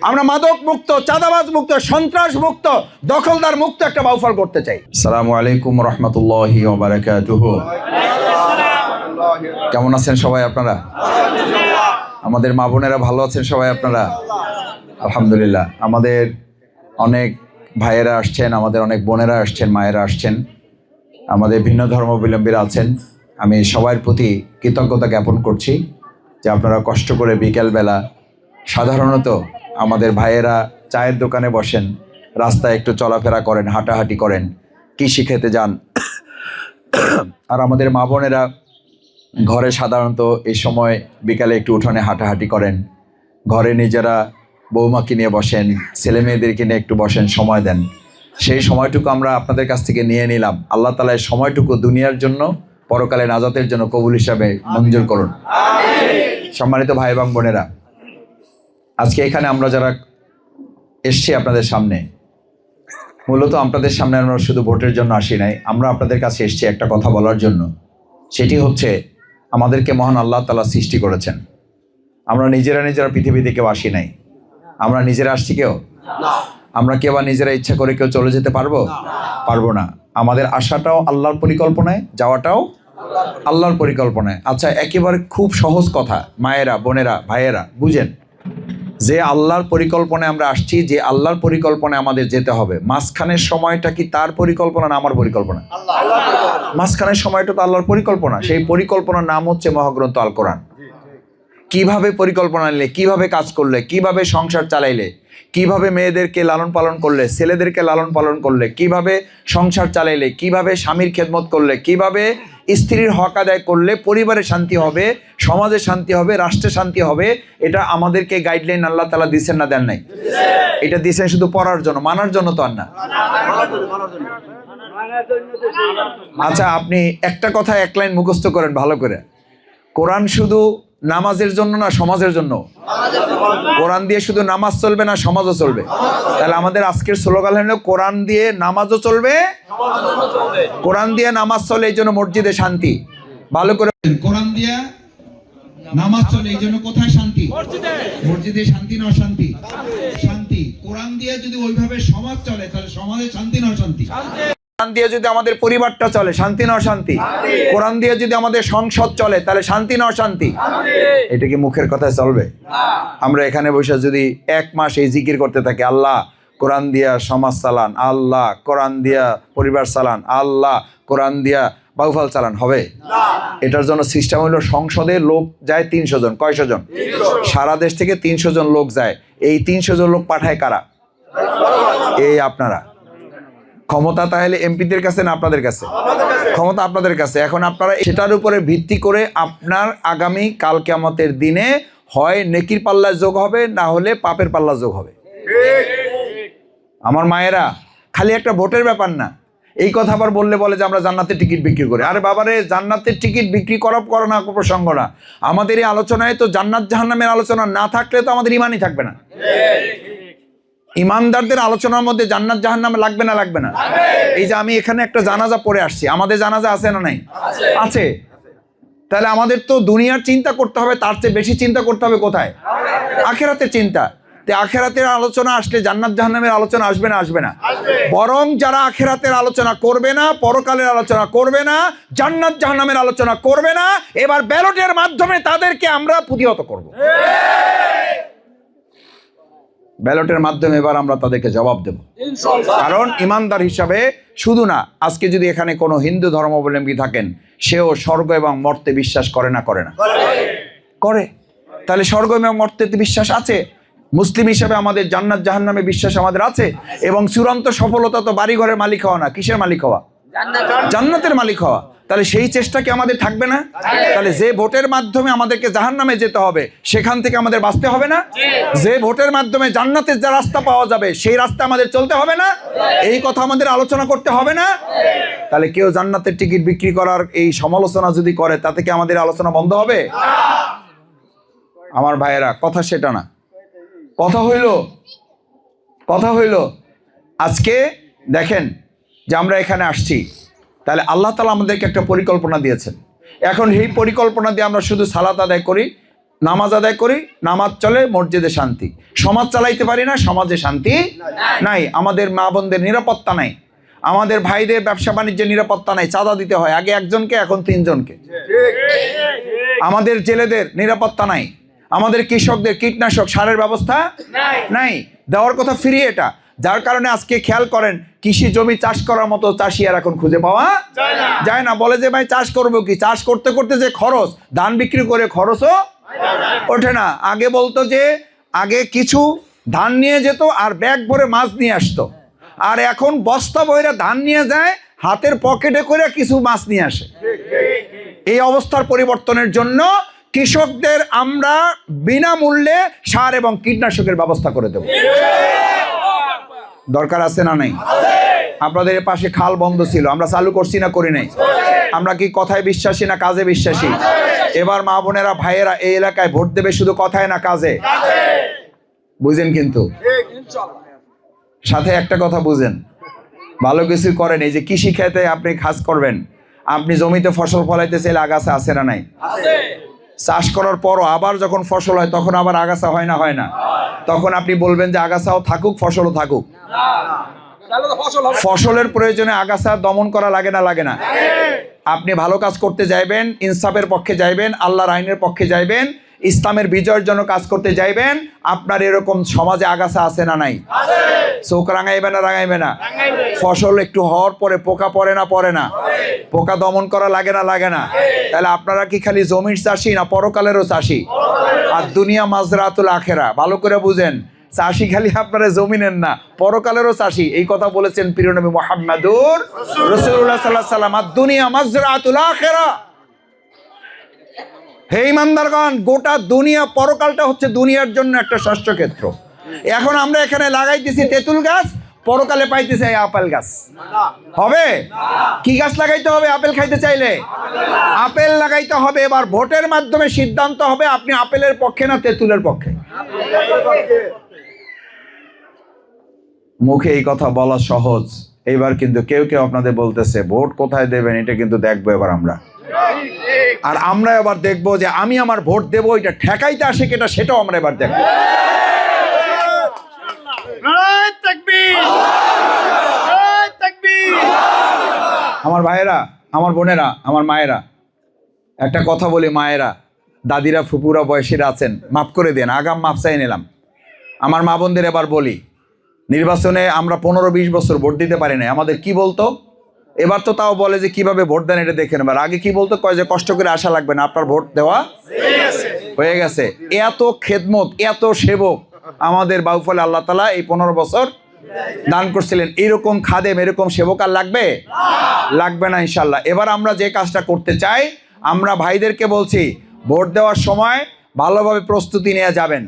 আমরা মাদক মুক্ত, চাঁদাবাজ মুক্ত, সন্ত্রাস মুক্ত, দখলদার মুক্ত একটা বাউফল করতে চাই। আসসালামু আলাইকুম রাহমাতুল্লাহি ওয়া বারাকাতুহু। কেমন আছেন সবাই আপনারা? আমাদের মা বোনেরা ভালো আছেন সবাই আপনারা? আলহামদুলিল্লাহ। আমাদের অনেক ভাইয়েরা আসছেন, আমাদের অনেক বোনেরা আসছেন, মায়েরা আসছেন, আমাদের ভিন্ন ধর্মাবলম্বীরা আছেন। আমি সবার প্রতি কৃতজ্ঞতা জ্ঞাপন করছি যে আপনারা কষ্ট করে বিকেলবেলা, সাধারণত আমাদের ভাইয়েরা চায়ের দোকানে বসেন, রাস্তায় একটু চলাফেরা করেন, হাঁটাহাঁটি করেন, কৃষি খেতে যান, আর আমাদের মা বোনেরা ঘরে সাধারণত এই সময় বিকালে একটু উঠোনে হাঁটাহাঁটি করেন, ঘরে নিজেরা বৌমাকে নিয়ে বসেন, ছেলে মেয়েদেরকে নিয়ে একটু বসেন, সময় দেন। সেই সময়টুকু আমরা আপনাদের কাছ থেকে নিয়ে নিলাম। আল্লাহ তাআলা এই সময়টুকু দুনিয়ার জন্য, পরকালে নাজাতের জন্য কবুল হিসাবে মঞ্জুর করুন। সম্মানিত ভাই এবং বোনেরা, আজকে এখানে আমরা যারা এসছি আপনাদের সামনে, মূলত আপনাদের সামনে আমরা শুধু ভোটের জন্য আসি নাই, আমরা আপনাদের কাছে এসছি একটা কথা বলার জন্য। সেটি হচ্ছে, আমাদেরকে মহান আল্লাহ তাআলা সৃষ্টি করেছেন। আমরা নিজেরা পৃথিবীতে কেউ আসি নাই। আমরা নিজেরা আসছি কেউ? আমরা কেউ বা নিজেরা ইচ্ছা করে কেউ চলে যেতে পারবো না। আমাদের আসাটাও আল্লাহর পরিকল্পনায়, যাওয়াটাও আল্লাহর পরিকল্পনায়। আচ্ছা, একেবারে খুব সহজ কথা, মায়েরা, বোনেরা, ভাইয়েরা, বুঝেন যে আল্লাহর পরিকল্পনায় আমরা আসছি, যে আল্লাহর পরিকল্পনায় আমাদের যেতে হবে। মাঝখানের সময়টা কি তার পরিকল্পনা না আমার পরিকল্পনা? মাঝখানের সময়টা তো আল্লাহর পরিকল্পনা। সেই পরিকল্পনার নাম হচ্ছে মহাগ্রন্থ আল কোরআন। কিভাবে পরিকল্পনা নিলে, কিভাবে কাজ করলে, কিভাবে সংসার চালাইলে, কিভাবে মেয়েদেরকে লালন পালন করলে, ছেলেদেরকে লালন পালন করলে, কিভাবে সংসার চালাইলে, কিভাবে স্বামীর খেদমত করলে, কিভাবে স্ত্রীর হক আদায় করলে পরিবারে শান্তি হবে, সমাজে শান্তি হবে, রাষ্ট্রে শান্তি হবে, এটা আমাদেরকে গাইডলাইন আল্লাহ তাআলা দিচ্ছেন না দেন নাই? এটা দিচ্ছেন শুধু পড়ার জন্য, মানার জন্য তো আর না। আচ্ছা, আপনি একটা কথা এক লাইন মুখস্থ করেন ভালো করে। কোরআন শুধু নামাজের জন্য না সমাজের জন্য? কোরআন দিয়ে শুধু নামাজ চলবে না সমাজও চলবে? তাহলে আমাদের আজকের স্লোগান হলো কোরআন দিয়ে নামাজও চলবে, কোরআন দিয়ে নামাজ চলে এই জন্য মসজিদে শান্তি। ভালো করে, কোরআন দিয়ে নামাজ চলে এই জন্য কোথায় শান্তি? মসজিদে। শান্তি না অশান্তি? শান্তি। কোরআন দিয়ে যদি ওইভাবে সমাজ চলে তাহলে সমাজে শান্তি না অশান্তি? কোরআন দিয়ে যদি আমাদের পরিবারটা চলে, শান্তি না অশান্তি? কোরআন দিয়ে যদি আমাদের সংসদ চলে তাহলে শান্তি না অশান্তি? এটা কি মুখের কথায় চলবে? আমরা এখানে বসে যদি এক মাস এই জিকির করতে থাকি, আল্লাহ কোরআন দিয়া সমাজ চালান, আল্লাহ কোরআন দিয়া পরিবার চালান, আল্লাহ কোরআন দিয়া বাউফল চালান, হবে? এটার জন্য সিস্টেম হলো, সংসদে লোক যায় 300 জন। কয়শো জন? সারা দেশ থেকে 300 জন লোক যায়। এই 300 জন লোক পাঠায় কারা? এই আপনারা। ক্ষমতা তাহলে এমপিদের কাছে না আপনাদের কাছে? ক্ষমতা আপনাদের কাছে। এখন আপনারা সেটার উপরে ভিত্তি করে আপনার আগামী কাল কিয়ামতের দিনে হয় নেকির পাল্লা যোগ হবে, না হলে পাপের পাল্লা যোগ হবে। আমার মায়েরা, খালি একটা ভোটের ব্যাপার না। এই কথা আবার বললে বলে যে আমরা জান্নাতের টিকিট বিক্রি করি। আরে বাবারে, জান্নাতের টিকিট বিক্রি করা না প্রসঙ্গ না। আমাদের এই আলোচনায় তো জান্নাত জাহান্নামের আলোচনা না থাকলে তো আমাদের ইমানই থাকবে না। ইমানদারদের আলোচনার মধ্যে জান্নাত জাহান্নাম লাগবে না? লাগবে না? এই যে আমি এখানে একটা জানাজা পড়ে আসছি, আমাদের জানাজা আছে না নাই? আছে। তাহলে আমাদের তো দুনিয়ার চিন্তা করতে হবে, তার চেয়ে বেশি চিন্তা করতে হবে কোথায়? আখিরাতের চিন্তা। তো আখিরাতের আলোচনা আসলে জান্নাত জাহান্নামের আলোচনা আসবে না? আসবে না? বরং যারা আখিরাতের আলোচনা করবে না, পরকালের আলোচনা করবে না, জান্নাত জাহান্নামের আলোচনা করবে না, এবার ব্যালটের মাধ্যমে তাদেরকে আমরা প্রতিহত করব। ব্যালটের মাধ্যমে এবার আমরা তাদেরকে জবাব দেব। কারণ ইমানদার হিসাবে শুধু না, আজকে যদি এখানে কোনো হিন্দু ধর্মাবলম্বী থাকেন, সেও স্বর্গ এবং মর্তে বিশ্বাস করে না? করে না? করে। তাহলে স্বর্গ এবং মর্তে বিশ্বাস আছে। মুসলিম হিসাবে আমাদের জান্নাত জাহান্নামে বিশ্বাস আমাদের আছে। এবং চূড়ান্ত সফলতা তো বাড়িঘরের মালিক হওয়া না, কিসের মালিক হওয়া? জান্নাতের মালিক হওয়া। তাহলে সেই চেষ্টা কি আমাদের থাকবে না? তাহলে যে ভোটের মাধ্যমে আমাদেরকে জাহান্নামে যেতে হবে, সেখান থেকে আমাদের বাঁচতে হবে না? যে ভোটের মাধ্যমে জান্নাতের যে রাস্তা পাওয়া যাবে, সেই রাস্তা আমাদের চলতে হবে না? এই কথা আমাদের আলোচনা করতে হবে না? তাহলে কেউ জান্নাতের টিকিট বিক্রি করার এই সমালোচনা যদি করে, তাতে কি আমাদের আলোচনা বন্ধ হবে? আমার ভাইয়েরা, কথা সেটা না। কথা হইল আজকে দেখেন যে আমরা এখানে আসছি, তাহলে আল্লাহ তাআলা আমাদেরকে একটা পরিকল্পনা দিয়েছেন। এখন এই পরিকল্পনা দিয়ে আমরা শুধু সালাত আদায় করি, নামাজ আদায় করি, নামাজ চলে, মসজিদে শান্তি। সমাজ চালাইতে পারি না, সমাজে শান্তি নাই। আমাদের মা বোনদের নিরাপত্তা নাই, আমাদের ভাইদের ব্যবসা বাণিজ্যের নিরাপত্তা নাই, চাঁদা দিতে হয়, আগে একজনকে এখন 3 জনকে। আমাদের জেলেদের নিরাপত্তা নাই, আমাদের কৃষকদের কীটনাশক সারের ব্যবস্থা নাই, দেওয়ার কথা ফ্রি এটা। যার কারণে আজকে খেয়াল করেন, কৃষি জমি চাষ করার মতো চাষি আর এখন খুঁজে পাওয়া যায় না। বলে যে ভাই চাষ করবো কি, চাষ করতে করতে যে খরচ, ধান বিক্রি করে খরচও ওঠে না। আগে বলতো যে আগে কিছু ধান নিয়ে যেত আর ব্যাগ ভরে মাছ নিয়ে আসতো, আর এখন বস্তা বইরা ধান নিয়ে যায়, হাতের পকেটে করে কিছু মাছ নিয়ে আসে। এই অবস্থার পরিবর্তনের জন্য কৃষকদের আমরা বিনামূল্যে সার এবং কীটনাশকের ব্যবস্থা করে দেব। দরকার আছে না নাই? আপনাদের পাশে খাল বন্ধ ছিল, আমরা চালু করছি না করি নাই? আমরা কি কথায় বিশ্বাসী না কাজে বিশ্বাসী? এবার মা বোনেরা ভাইয়েরা এই এলাকায় ভোট দেবে শুধু কথায় না কাজে, বুঝেন? কিন্তু সাথে একটা কথা বুঝেন, ভালো কিছু করেন। এই যে কৃষি ক্ষেতে আপনি কাজ করবেন, আপনি জমিতে ফসল ফলাইতে চাইলে আগাছা আছে না নাই? চাষ করার পরও আবার যখন ফসল হয় তখন আবার আগাছা হয় না? হয় না? তখন আপনি বলবেন যে আগাছাও থাকুক, ফসলও থাকুক। ফসলের প্রয়োজনে আগাছা দমন করা লাগে না? লাগে না? আপনি ভালো কাজ করতে যাইবেন, ইনসাফের পক্ষে যাইবেন, আল্লাহর আইনের পক্ষে যাইবেন, ইসলামের বিজয়ের জন্য কাজ করতে যাইবেন, আপনার এরকম সমাজে আগাছা আছে না নাই? চোখ রাঙাইবে না রাঙাইবে না? ফসল একটু হওয়ার পরে পোকা পড়ে না পড়ে না? পোকা দমন করা লাগে না লাগে না? তাহলে আপনারা কি খালি জমির চাষি না পরকালেরও চাষি? আর দুনিয়া মাজরাতুল আখেরা, ভালো করে বুঝেন। চাষি খালি আপনারা জমিনের না, পরকালেরও চাষি। এই কথা বলেছেন প্রিয় নবী মুহাম্মদুর রাসূলুল্লাহ সাল্লাল্লাহু আলাইহি ওয়াসাল্লাম, আর দুনিয়া মাজরাতুল আখেরা। হে ইমানদারগণ, গোটা দুনিয়া, পরকালটা হচ্ছে দুনিয়ার জন্য একটা শস্য ক্ষেত্র। এখন আমরা এখানে লাগাইতেছি তেঁতুল গাছ, পরকালে পাইতেছি আপেল গাছ। হবে? কি গাছ লাগাইতে হবে আপেল খাইতে চাইলে? আপেল লাগাইতে হবে। এবার ভোটের মাধ্যমে সিদ্ধান্ত হবে আপনি আপেলের পক্ষে না তেঁতুলের পক্ষে। মুখে এই কথা বলা সহজ, এইবার কিন্তু কেউ কেউ আপনাদের বলতেছে ভোট কোথায় দেবেন, এটা কিন্তু দেখবো এবার আমরা। আর আমরা এবার দেখবো যে আমি আমার ভোট দেবো, এটা ঠেকাইতে আসে কেটা, সেটাও আমরা এবার দেখবো। আমার ভাইয়েরা, আমার বোনেরা, আমার মায়েরা, একটা কথা বলি, মায়েরা, দাদিরা, ফুপুরা, বয়সীরা আছেন, মাফ করে দেন, আগাম মাফ চাই নিলাম। আমার মা বোনদের এবার বলি, নির্বাচনে আমরা 15-20 বছর ভোট দিতে পারি না। আমাদের কি বলতো? এবার তো তাও বলে যে কিভাবে ভোট দেন এটা দেখে নেবার। আগে কি বলতো? কয় যে কষ্ট করে আসা লাগবে না, আপনার ভোট দেওয়া হয়ে গেছে। এত খেদমত, এত সেবক আমাদের বাউফলে আল্লাহ তাআলা এই 15 বছর দান করছিলেন। এরকম খাদেম, এরকম সেবক আর লাগবে? লাগবে না ইনশাল্লাহ। এবার আমরা যে কাজটা করতে চাই, আমরা ভাইদেরকে বলছি ভোট দেওয়ার সময় ভালোভাবে প্রস্তুতি নিয়ে যাবেন,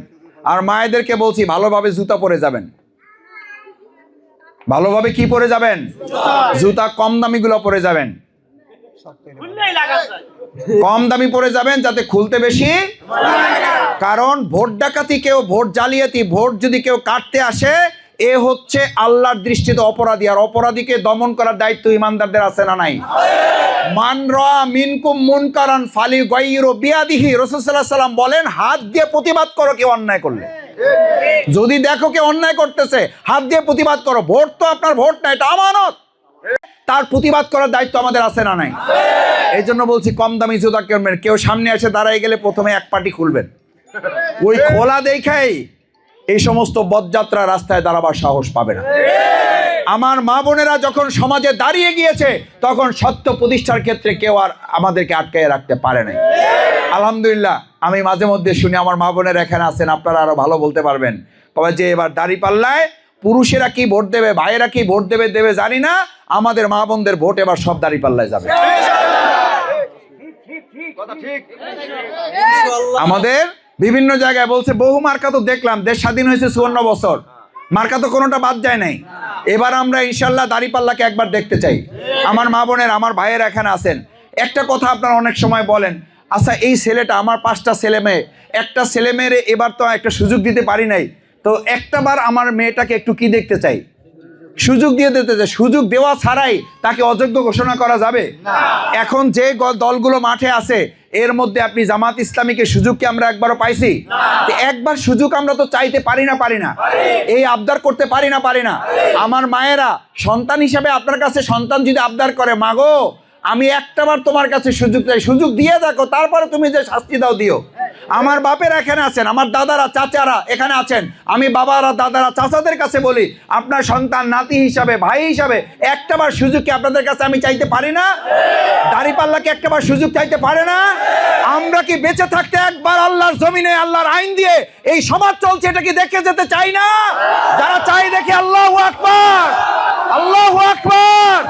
আর মায়েদেরকে বলছি ভালোভাবে জুতা পরে যাবেন। ভালোভাবে কি পরে যাবেন? জুতা কম দামিগুলো পরে যাবেন, কম দামি পরে যাবেন যাতে খুলতে বেশি। কারণ ভোট ডাকাতি, কেউ ভোট জালিয়াতি, ভোট যদি কেউ কাটতে আসে, এ হচ্ছে আল্লাহর দৃষ্টিতে অপরাধী, আর অপরাধীকে দমন করার দায়িত্ব ইমানদারদের আছে না নাই? মান রা মিনকুম মুনকারান ফালিগাইয়িরু বিয়াদিহি, রাসূল সাল্লাল্লাহু আলাইহি ওয়াসাল্লাম বলেন, হাত দিয়ে প্রতিবাদ করো কেউ অন্যায় করলে। যদি দেখো কেউ অন্যায় করতেছে, হাত দিয়ে প্রতিবাদ করো। ভোট তো আপনার ভোট না, এটা আমানত, তার প্রতিবাদ করার দায়িত্ব আমাদের আছে না নাই? এই জন্য বলছি কম দামি জুতা কিনবেন। কেউ সামনে এসে দাঁড়ায় গেলে প্রথমে এক পাটি খুলবেন, ওই খোলা দেখাই এই সমস্ত বদযাত্রা রাস্তায় দাঁড়াবার সাহস পাবে না। আমার মা বোনেরা যখন সমাজে দাঁড়িয়ে গিয়েছে, তখন সত্য প্রতিষ্ঠার ক্ষেত্রে কেউ আর আমাদেরকে আটকায় রাখতে পারে নাই। আলহামদুলিল্লাহ, আমি মাঝে মধ্যে শুনি, আমার মা বোনেরা এখানে আছেন, আপনারা আরো ভালো বলতে পারবেন, কবে যে এবার দাঁড়িপাল্লায় পুরুষেরা কি ভোট দেবে, ভাইয়েরা কি ভোট দেবে দেবে জানি না, আমাদের মা বোনদের ভোট এবার সব দাঁড়িপাল্লায় যাবে। আমাদের বিভিন্ন জায়গায় বলছে বহু মার্কা তো দেখলাম, দেশ স্বাধীন হয়েছে 54 বছর, মার্কা তো কোনোটা বাদ যায় নাই। এবার আমরা ইনশাল্লাহ দাঁড়িপাল্লাকে একবার দেখতে চাই। আমার মা বোনের, আমার ভাইয়ের এখানে আছেন, একটা কথা আপনারা অনেক সময় বলেন, আচ্ছা এই ছেলেটা, আমার 5টা ছেলে মেয়ে, একটা ছেলে মেয়েরে এবার তো একটা সুযোগ দিতে পারি নাই, তো একটাবার আমার মেয়েটাকে একটু কি দেখতে চাই, সুযোগ দিয়ে দিতে চাই। সুযোগ দেওয়া ছাড়াই তাকে অযোগ্য ঘোষণা করা যাবে? এখন যে দলগুলো মাঠে আছে, এর মধ্যে আপনি জামাত ইসলামীকে সুযোগ কি আমরা একবারও পাইছি? একবার সুযোগ আমরা তো চাইতে পারি না, এই আবদার করতে পারি না। আমার মায়েরা সন্তান হিসাবে আপনার কাছে সন্তান যদি আবদার করে, মাগো আমি একটাবার তোমার কাছে সুযোগ চাই, সুযোগ দিয়ে দেখো, তারপরে তুমি যে শাস্তি দাও দিও। আমার বাপেরা এখানে আছেন, আমার দাদারা চাচারা এখানে আছেন, আমি বাবারা দাদারা চাচাদের কাছে বলি, আপনার সন্তান নাতি হিসাবে ভাই হিসাবে একটাবার সুযোগ কি আপনাদের কাছে আমি চাইতে পারি না? দাঁড়িপাল্লাকে একটাবার সুযোগ চাইতে পারে না? আমরা কি বেঁচে থাকতে একবার আল্লাহর জমিনে আল্লাহর আইন দিয়ে এই সমাজ চলছে এটা কি দেখে যেতে চাই না? যারা চাই দেখে আল্লাহু আকবার, আল্লাহু আকবার।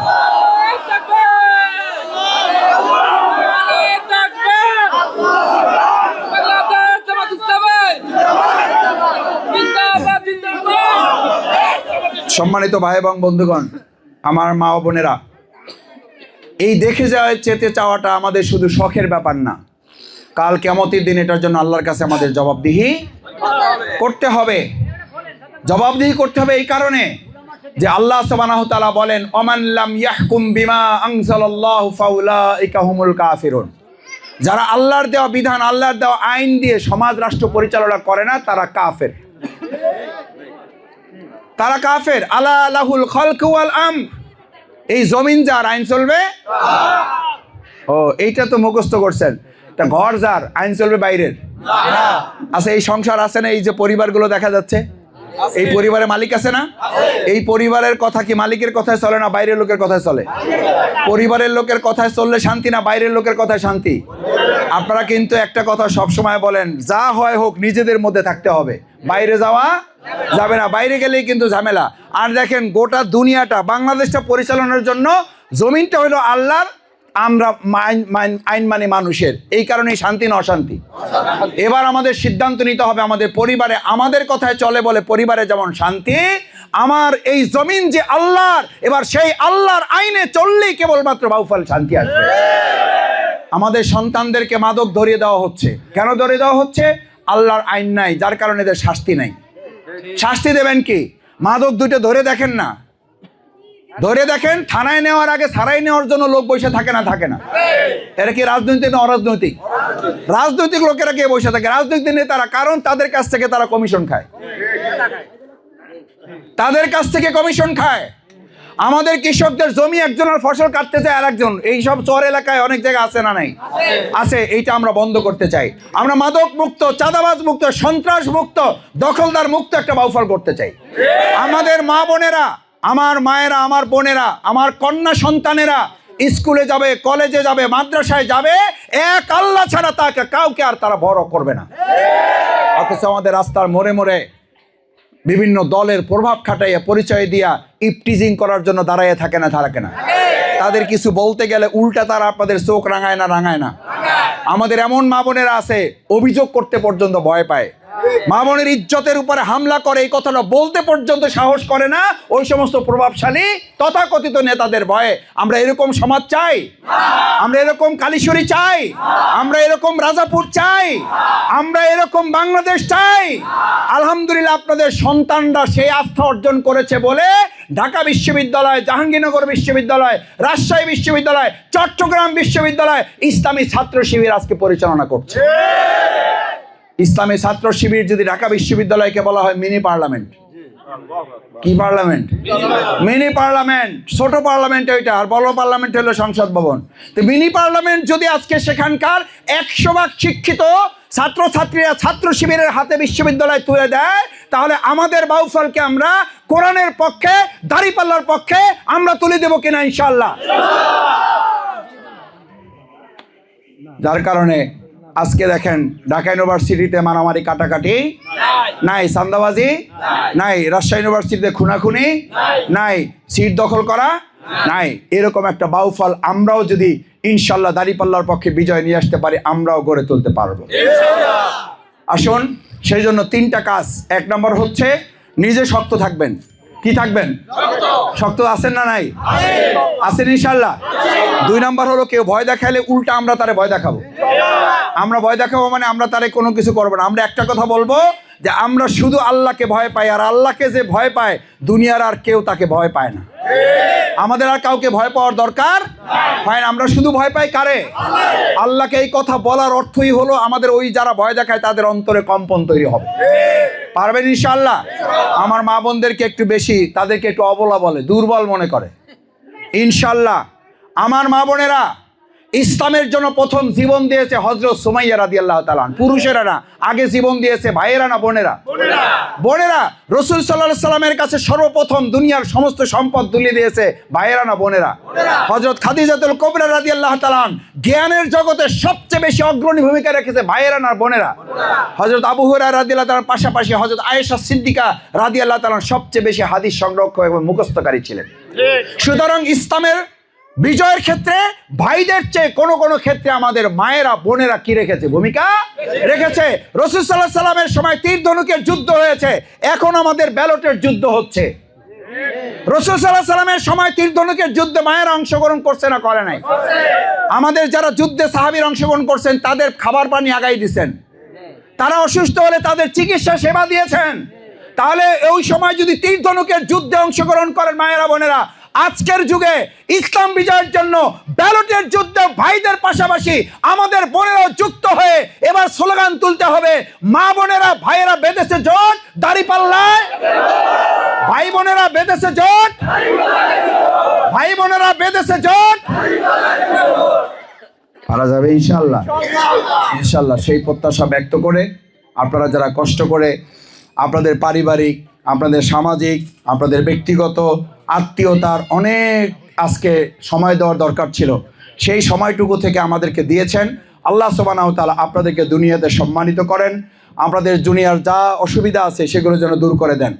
সম্মানিত ভাই এবং বন্ধুগণ, আমার মা ও বোনেরা, এই দেখে যেতে চাওয়াটা আমাদের শুধু শখের ব্যাপার না, কাল কিয়ামতের দিন এটার জন্য আল্লাহর কাছে আমাদের জবাবদিহি করতে হবে। এই কারণে যে আল্লাহ সুবহানাহু ওয়া তাআলা বলেন, ওমান লাম ইয়াহকুম বিমা আনজালাল্লাহু ফাউলাইকা হুমুল কাফিরুন। যারা আল্লাহর দেওয়া বিধান, আল্লাহর দেওয়া আইন দিয়ে সমাজ রাষ্ট্র পরিচালনা করে না, তারা কাফের। আলা লাহুল খালকু ওয়াল আমর। এই জমিন যার, আইন চলবে। ও এইটা তো মুখস্থ করছেন, তা ঘর যার, আইন চলবে বাইরের। আচ্ছা, এই সংসার আছে না, এই যে পরিবারগুলো দেখা যাচ্ছে, এই পরিবারের মালিক আছে না? এই পরিবারের কথা কি মালিকের কথায় চলে না বাইরের লোকের কথায় চলে? পরিবারের লোকের কথায় চললে শান্তি না বাইরের লোকের কথায় শান্তি? আপনারা কিন্তু একটা কথা সব সময় বলেন, যা হয় হোক নিজেদের মধ্যে থাকতে হবে, বাইরে যাওয়া যাবে না, বাইরে গেলেই কিন্তু ঝামেলা। আর দেখেন গোটা দুনিয়াটা, বাংলাদেশটা পরিচালনার জন্য জমিনটা হলো আল্লাহর, আমরা আইন মানে মানুষের, এই কারণেই শান্তি না অশান্তি। এবার আমাদের সিদ্ধান্ত নিতে হবে, আমাদের পরিবারে আমাদের কথায় চলে বলে পরিবারে যেমন শান্তি, আমার এই জমিন যে আল্লাহর, এবার সেই আল্লাহর আইনে চললেই কেবলমাত্র বাউফল শান্তি আসবে। আমাদের সন্তানদেরকে মাদক ধরিয়ে দেওয়া হচ্ছে, কেন ধরিয়ে দেওয়া হচ্ছে? আল্লাহর আইন নাই, যার কারণে এদের শাস্তি নাই। শাস্তি দেবেন কি? মাদক দুটো ধরে দেখেন না, ধরে দেখেন, থানায় নেওয়ার আগে সারাই নেওয়ার জন্য লোক বসে থাকে না? এরা কি রাজনৈতিক না অরাজনৈতিক? রাজনৈতিক লোকেরা কে বসে থাকে? রাজনৈতিক নেতারা, কারণ তাদের কাছ থেকে তারা কমিশন খায়, আমাদের কৃষকদের জমি একজনের ফসল কাটতে চায় আর একজন, এইসব চর এলাকায় অনেক জায়গায় আছে না নাই? আছে। এইটা আমরা বন্ধ করতে চাই। আমরা মাদক মুক্ত, চাঁদাবাজ মুক্ত, সন্ত্রাস মুক্ত, দখলদার মুক্ত একটা বাউফল করতে চাই। আমাদের মা বোনেরা, আমার মায়েরা, আমার বোনেরা, আমার কন্যা সন্তানেরা স্কুলে যাবে, কলেজে যাবে, মাদ্রাসায় যাবে, এক আল্লাহ ছাড়া তাকে কাউকে আর তারা বড় করবে না। অথচ আমাদের রাস্তার মোড়ে মোড়ে বিভিন্ন দলের প্রভাব খাটাইয়া পরিচয় দিয়া ইপটিজিং করার জন্য দাঁড়াইয়া থাকে না? তাদের কিছু বলতে গেলে উল্টা তারা আপনাদের চোখ রাঙায় না। আমাদের এমন মা বোনেরা আছে, অভিযোগ করতে পর্যন্ত ভয় পায়, মা বোনের ইজ্জতের উপরে হামলা করে, এই কথাটা বলতে পর্যন্ত সাহস করে না, ওই সমস্ত প্রভাবশালী তথাকথিত নেতাদের ভয়ে। আমরা এরকম সমাজ চাই? আমরা এরকম কালীশ্বরী চাই? আমরা এরকম রাজাপুর চাই? আমরা এরকম বাংলাদেশ চাই? আলহামদুলিল্লাহ, আপনাদের সন্তানরা সেই আস্থা অর্জন করেছে বলে ঢাকা বিশ্ববিদ্যালয়, জাহাঙ্গীরনগর বিশ্ববিদ্যালয়, রাজশাহী বিশ্ববিদ্যালয়, চট্টগ্রাম বিশ্ববিদ্যালয় ইসলামী ছাত্র শিবির আজকে পরিচালনা করছে। ইসলামী ছাত্র শিবির যদি ঢাকা বিশ্ববিদ্যালয়কে বলা হয় মিনি পার্লামেন্ট। কি পার্লামেন্ট? Mini parliament. ছোট পার্লামেন্ট ওইটা, আর বড় পার্লামেন্ট হলো সংসদ ভবন। তো মিনি পার্লামেন্ট যদি আজকে সেখানকার 100% শিক্ষিত ছাত্রছাত্রীরা ছাত্র শিবিরের হাতে বিশ্ববিদ্যালয় তুলে দেয়, তাহলে আমাদের বাউফলকে আমরা কোরআনের পক্ষে, দাঁড়িপাল্লার পক্ষে আমরা তুলে দেব কিনা? ইনশাআল্লাহ। যার কারণে আজকে দেখেন ঢাকা ইউনিভার্সিটিতে মারামারি কাটাকাটি নাই, চাঁদাবাজি নাই, রাজশাহী ইউনিভার্সিটিতে খুনাখুনি নাই, সিট দখল করা নাই। এরকম একটা বাউফল আমরাও যদি ইনশাল্লাহ দাঁড়িপাল্লার পক্ষে বিজয় নিয়ে আসতে পারি, আমরাও গড়ে তুলতে পারবো। আসুন, সেই জন্য 3টা কাজ। 1 নম্বর হচ্ছে নিজে শক্ত থাকবেন। কি থাকবেন? শক্ত আছেন না নাই? আছেন ইনশাল্লাহ। 2 নম্বর হলো কেউ ভয় দেখাইলে উল্টা আমরা তারে ভয় দেখাবো। আমরা ভয় দেখাবো মানে আমরা তারে কোনো কিছু করবো না। আমরা একটা কথা বলবো যে আমরা শুধু আল্লাহকে ভয় পাই, আর আল্লাহকে যে ভয় পায় দুনিয়ার আর কেউ তাকে ভয় পায় না। আমাদের আর কাউকে ভয় পাওয়ার দরকার হয় না। আমরা শুধু ভয় পাই কারে? আল্লাহকে। এই কথা বলার অর্থই হলো আমাদের ওই যারা ভয় দেখায় তাদের অন্তরে কম্পন তৈরি হবে। পারবেন ইনশাআল্লাহ? আমার মা বোনদেরকে একটু বেশি, তাদেরকে একটু অবলা বলে, দুর্বল মনে করে। ইনশাআল্লাহ আমার মা বোনেরা ইসলামের জন্য প্রথম জীবন দিয়েছে হযরত সুমাইয়া রাদিয়াল্লাহু তাআলা। পুরুষেরা না, আগে জীবন দিয়েছে ভাইয়েরা না বোনেরা? বোনেরা। রাসূল সাল্লাল্লাহু আলাইহি সাল্লামের কাছে সর্বপ্রথম দুনিয়ার সমস্ত সম্পদ তুলে দিয়েছে ভাইয়েরা না বোনেরা? হযরত খাদিজাতুল কুবরা রাদিয়াল্লাহু তাআলা জ্ঞানের জগতে সবচেয়ে বেশি অগ্রণী ভূমিকা রেখেছে ভাইয়েরা না বোনেরা? হযরত আবু হুরায়রা রাদিয়াল্লাহু তাআলার পাশাপাশি হযরত আয়েশা সিদ্দিকা রাদিয়াল্লাহু তাআলা সবচেয়ে বেশি হাদিস সংরক্ষক এবং মুখস্থকারী ছিলেন। সুতরাং ইসলামের বিজয়ের ক্ষেত্রে ভাইদের চেয়ে কোনো কোনো ক্ষেত্রে আমাদের মায়েরা বোনেরা কি রেখেছে? ভূমিকা রেখেছে। রাসূল সাল্লাল্লাহু আলাইহি সাল্লামের সময় তীর ধনুকের যুদ্ধ হয়েছে, এখন আমাদের ব্যালটের যুদ্ধ হচ্ছে। রাসূল সাল্লাল্লাহু আলাইহি সাল্লামের সময় তীর ধনুকের যুদ্ধে মায়েরা অংশগ্রহণ করছে না করে নাই? আমাদের যারা যুদ্ধে সাহাবীরা অংশগ্রহণ করছেন তাদের খাবার পানি আগাই দিয়েছেন, তারা অসুস্থ হলে তাদের চিকিৎসা সেবা দিয়েছেন। তাহলে ওই সময় যদি তীর ধনুকের যুদ্ধে অংশগ্রহণ করেন মায়েরা বোনেরা, আজকের যুগে ইসলাম বিজয়ের জন্য ব্যালটের যুদ্ধে ভাইদের পাশাপাশি আমাদের বোনেরাও যুক্ত হয়ে এবার স্লোগান তুলতে হবে, মা বোনেরা ভাইয়েরা বেঁধেছে জোট দাঁড়িপাল্লায়, ভাই বোনেরা বেঁধেছে জোট, ভাই বোনেরা বেঁধেছে জোট। পারা যাবে ইনশাআল্লাহ? ইনশাআল্লাহ। সেই প্রত্যাশা ব্যক্ত করে আপনারা যারা কষ্ট করে আপনাদের পারিবারিক, আপনাদের সামাজিক, আপনাদের ব্যক্তিগত আত্মীয়তার অনেক আজকে সময় দেওয়ার দরকার ছিল, সেই সময়টুকু থেকে আমাদেরকে দিয়েছেন। আল্লাহ সুবহানাহু ওয়া তাআলা আপনাদেরকে দুনিয়াতে সম্মানিত করেন, আপনাদের দুনিয়ার যা অসুবিধা আছে সেগুলো যেন দূর করে দেন।